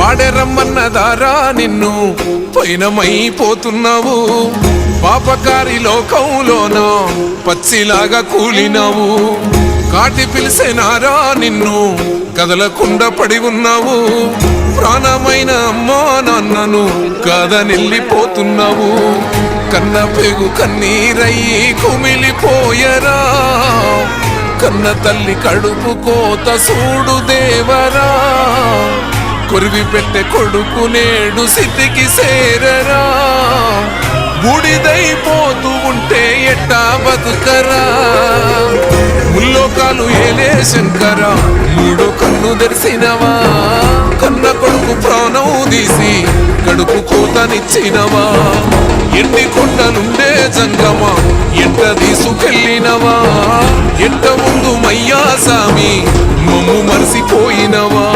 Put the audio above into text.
పాడెరమ్మన్నదారా నిన్ను పైనమైపోతున్నావు పాపకారి లోకంలోన పచ్చిలాగా కూలినావు కాటి పిలిసేనారా నిన్ను కదలకుండా పడి ఉన్నావు ప్రాణమైన అమ్మా నాన్నను కాదనెళ్ళిపోతున్నావు కన్న పెగు కన్నీరయ్యి కుమిలిపోయరా కన్న తల్లి కడుపు కోత సూడు దేవరా కొరివి పెట్టే కొడుకు నేడు సిద్ధికి సేరరా బూడిదైపోతూ ఉంటే ఎట్టా బతుకరా ముల్లోకాలు ఏలే శంకర మూడో కన్ను తెరిసినవా కన్న కొడుకు ప్రాణం తీసి కడుపు కోతనిచ్చినవా ఎండి కొండలుండే జంగమా ఎంట తీసుకెళ్ళినవా ఎంట ముందు మయ్యా సామి మమ్ము మరిసిపోయినవా